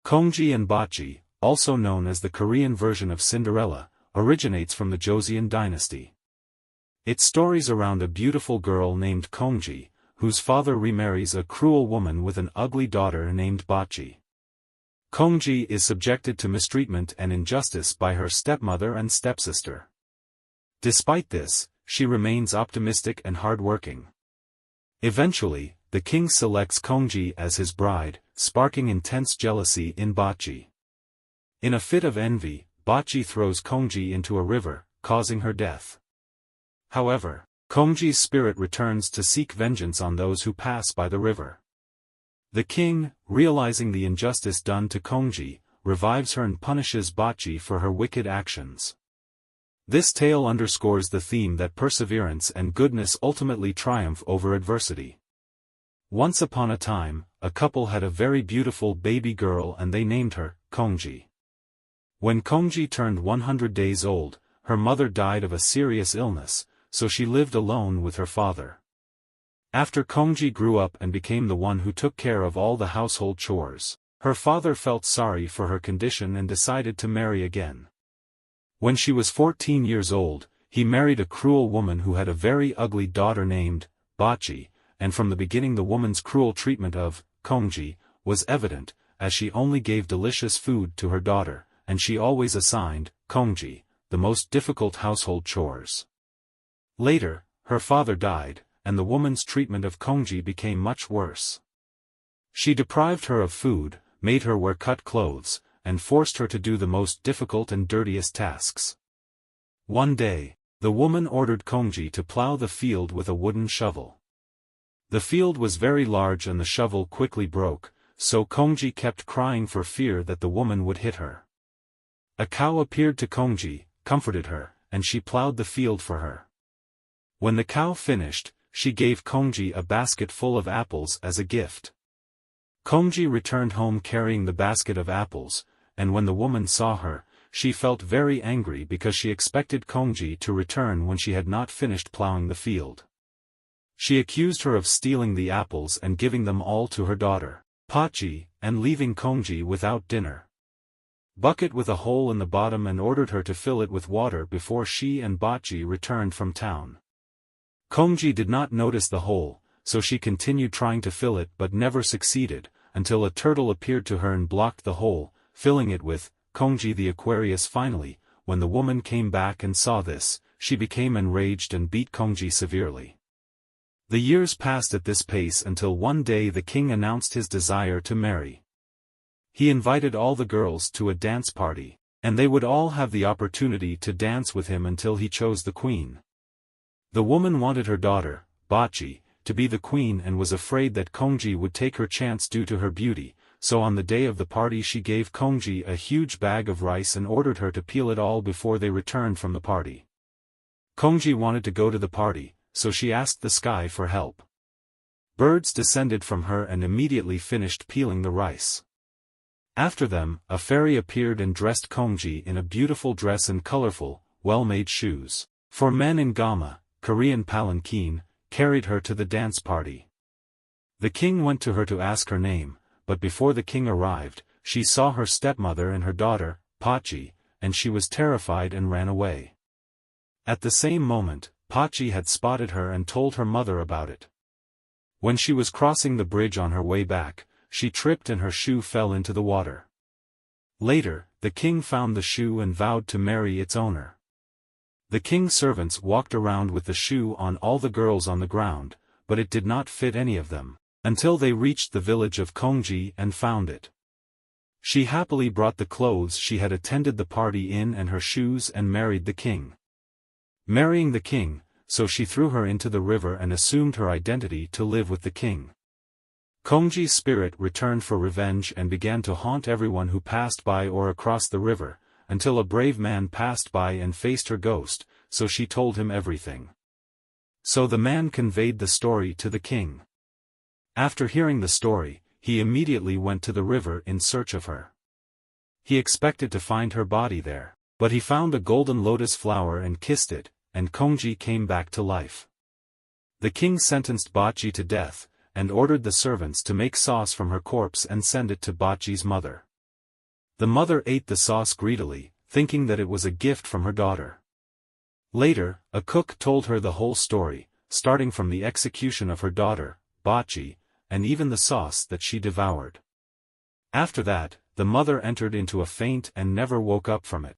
Kongji and Botji, also known as the Korean version of Cinderella, originates from the Joseon dynasty. Its stories around a beautiful girl named Kongji, whose father remarries a cruel woman with an ugly daughter named Botji. Kongji is subjected to mistreatment and injustice by her stepmother and stepsister. Despite this, she remains optimistic and hardworking. Eventually, the king selects Kongji as his bride, sparking intense jealousy in Botji. In a fit of envy, Botji throws Kongji into a river, causing her death. However, Kongji's spirit returns to seek vengeance on those who pass by the river. The king, realizing the injustice done to Kongji, revives her and punishes Botji for her wicked actions. This tale underscores the theme that perseverance and goodness ultimately triumph over adversity. Once upon a time, a couple had a very beautiful baby girl and they named her Kongji. When Kongji turned 100 days old, her mother died of a serious illness, so she lived alone with her father. After Kongji grew up and became the one who took care of all the household chores, her father felt sorry for her condition and decided to marry again. When she was 14 years old, he married a cruel woman who had a very ugly daughter named Botji, and from the beginning the woman's cruel treatment of Kongji was evident, as she only gave delicious food to her daughter, and she always assigned Kongji the most difficult household chores. Later, her father died, and the woman's treatment of Kongji became much worse. She deprived her of food, made her wear cut clothes, and forced her to do the most difficult and dirtiest tasks. One day, the woman ordered Kongji to plow the field with a wooden shovel. The field was very large and the shovel quickly broke, so Kongji kept crying for fear that the woman would hit her. A cow appeared to Kongji, comforted her, and she plowed the field for her. When the cow finished, she gave Kongji a basket full of apples as a gift. Kongji returned home carrying the basket of apples, and when the woman saw her, she felt very angry because she expected Kongji to return when she had not finished plowing the field. She accused her of stealing the apples and giving them all to her daughter, Botji, and leaving Kongji without dinner. Bucket with a hole in the bottom and ordered her to fill it with water before she and Botji returned from town. Kongji did not notice the hole, so she continued trying to fill it but never succeeded, until a turtle appeared to her and blocked the hole, filling it with Kongji the Aquarius. Finally, when the woman came back and saw this, she became enraged and beat Kongji severely. The years passed at this pace until one day the king announced his desire to marry. He invited all the girls to a dance party, and they would all have the opportunity to dance with him until he chose the queen. The woman wanted her daughter, Botji, to be the queen and was afraid that Kongji would take her chance due to her beauty, so on the day of the party she gave Kongji a huge bag of rice and ordered her to peel it all before they returned from the party. Kongji wanted to go to the party, so she asked the sky for help. Birds descended from her and immediately finished peeling the rice. After them, a fairy appeared and dressed Kongji in a beautiful dress and colorful, well-made shoes. For men in Gama, Korean palanquin, carried her to the dance party. The king went to her to ask her name, but before the king arrived, she saw her stepmother and her daughter, Botji, and she was terrified and ran away. At the same moment, Botji had spotted her and told her mother about it. When she was crossing the bridge on her way back, she tripped and her shoe fell into the water. Later, the king found the shoe and vowed to marry its owner. The king's servants walked around with the shoe on all the girls on the ground, but it did not fit any of them, until they reached the village of Kongji and found it. She happily brought the clothes she had attended the party in and her shoes and married the king. Marrying the king, so she threw her into the river and assumed her identity to live with the king. Kongji's spirit returned for revenge and began to haunt everyone who passed by or across the river, until a brave man passed by and faced her ghost, so she told him everything. So the man conveyed the story to the king. After hearing the story, he immediately went to the river in search of her. He expected to find her body there, but he found a golden lotus flower and kissed it, and Kongji came back to life. The king sentenced Botji to death, and ordered the servants to make sauce from her corpse and send it to Botji's mother. The mother ate the sauce greedily, thinking that it was a gift from her daughter. Later, a cook told her the whole story, starting from the execution of her daughter, Bocce, and even the sauce that she devoured. After that, the mother entered into a faint and never woke up from it.